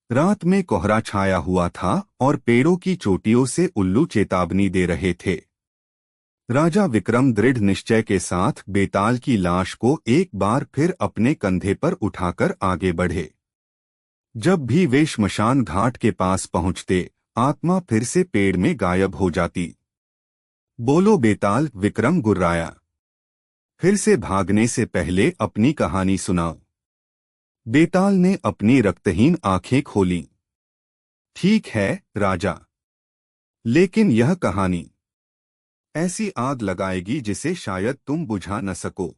रात में कोहरा छाया हुआ था और पेड़ों की चोटियों से उल्लू चेतावनी दे रहे थे। राजा विक्रम दृढ़ निश्चय के साथ बेताल की लाश को एक बार फिर अपने कंधे पर उठाकर आगे बढ़े। जब भी वे श्मशान घाट के पास पहुंचते, आत्मा फिर से पेड़ में गायब हो जाती। बोलो बेताल, विक्रम गुर्राया। फिर से भागने से पहले अपनी कहानी सुनाओ। बेताल ने अपनी रक्तहीन आंखें खोलीं। ठीक है राजा, लेकिन यह कहानी ऐसी आग लगाएगी जिसे शायद तुम बुझा न सको।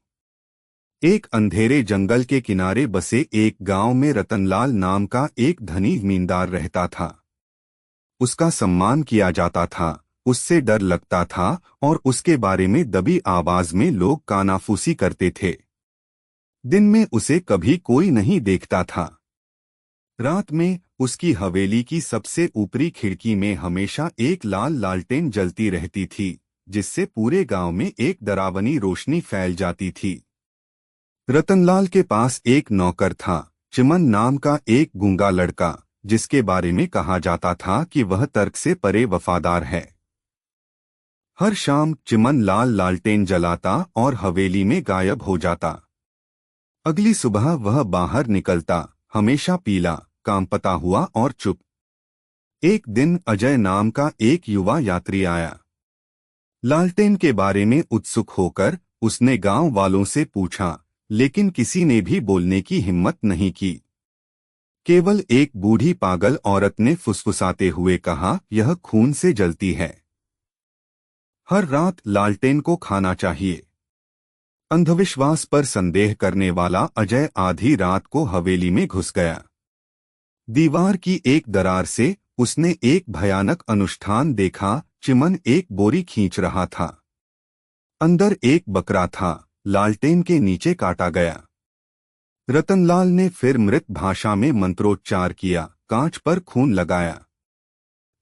एक अंधेरे जंगल के किनारे बसे एक गांव में रतनलाल नाम का एक धनी जमींदार रहता था। उसका सम्मान किया जाता था, उससे डर लगता था और उसके बारे में दबी आवाज में लोग कानाफूसी करते थे। दिन में उसे कभी कोई नहीं देखता था। रात में उसकी हवेली की सबसे ऊपरी खिड़की में हमेशा एक लाल लालटेन जलती रहती थी, जिससे पूरे गांव में एक डरावनी रोशनी फैल जाती थी। रतनलाल के पास एक नौकर था, चिमन नाम का एक गूंगा लड़का, जिसके बारे में कहा जाता था कि वह तर्क से परे वफादार है। हर शाम चिमन लाल लालटेन जलाता और हवेली में गायब हो जाता। अगली सुबह वह बाहर निकलता, हमेशा पीला, कांपता हुआ और चुप। एक दिन अजय नाम का एक युवा यात्री आया। लालटेन के बारे में उत्सुक होकर उसने गांव वालों से पूछा, लेकिन किसी ने भी बोलने की हिम्मत नहीं की। केवल एक बूढ़ी पागल औरत ने फुसफुसाते हुए कहा, यह खून से जलती है। हर रात लालटेन को खाना चाहिए। अंधविश्वास पर संदेह करने वाला अजय आधी रात को हवेली में घुस गया। दीवार की एक दरार से उसने एक भयानक अनुष्ठान देखा। चिमन एक बोरी खींच रहा था। अंदर एक बकरा था, लालटेन के नीचे काटा गया। रतनलाल ने फिर मृत भाषा में मंत्रोच्चार किया, कांच पर खून लगाया।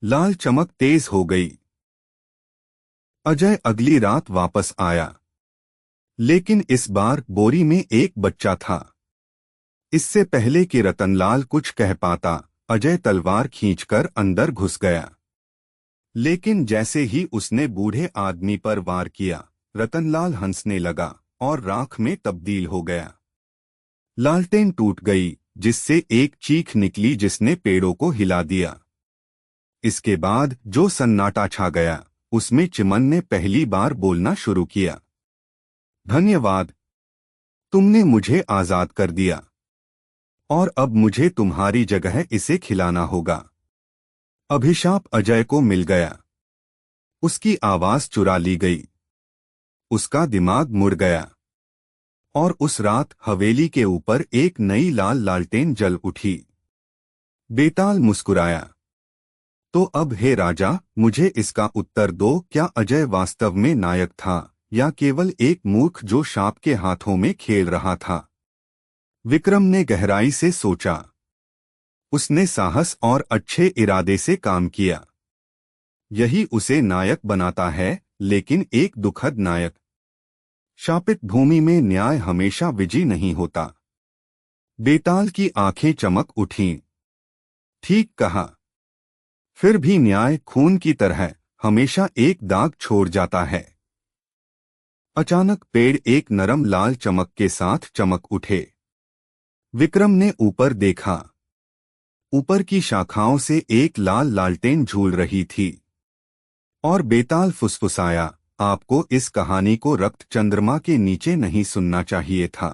लाल चमक तेज हो गई। अजय अगली रात वापस आया, लेकिन इस बार बोरी में एक बच्चा था। इससे पहले कि रतनलाल कुछ कह पाता, अजय तलवार खींचकर अंदर घुस गया। लेकिन जैसे ही उसने बूढ़े आदमी पर वार किया, रतनलाल हंसने लगा और राख में तब्दील हो गया। लालटेन टूट गई, जिससे एक चीख निकली जिसने पेड़ों को हिला दिया। इसके बाद जो सन्नाटा छा गया, उसमें चिमन ने पहली बार बोलना शुरू किया। धन्यवाद, तुमने मुझे आजाद कर दिया, और अब मुझे तुम्हारी जगह इसे खिलाना होगा। अभिशाप अजय को मिल गया। उसकी आवाज चुरा ली गई। उसका दिमाग मुड़ गया और उस रात हवेली के ऊपर एक नई लाल लालटेन जल उठी। बेताल मुस्कुराया। तो अब हे राजा, मुझे इसका उत्तर दो, क्या अजय वास्तव में नायक था या केवल एक मूर्ख जो सांप के हाथों में खेल रहा था? विक्रम ने गहराई से सोचा। उसने साहस और अच्छे इरादे से काम किया। यही उसे नायक बनाता है, लेकिन एक दुखद नायक। शापित भूमि में न्याय हमेशा विजयी नहीं होता। बेताल की आंखें चमक उठीं। ठीक कहा। फिर भी न्याय खून की तरह हमेशा एक दाग छोड़ जाता है। अचानक पेड़ एक नरम लाल चमक के साथ चमक उठे। विक्रम ने ऊपर देखा। ऊपर की शाखाओं से एक लाल लालटेन झूल रही थी और बेताल फुसफुसाया, आपको इस कहानी को रक्त चंद्रमा के नीचे नहीं सुनना चाहिए था।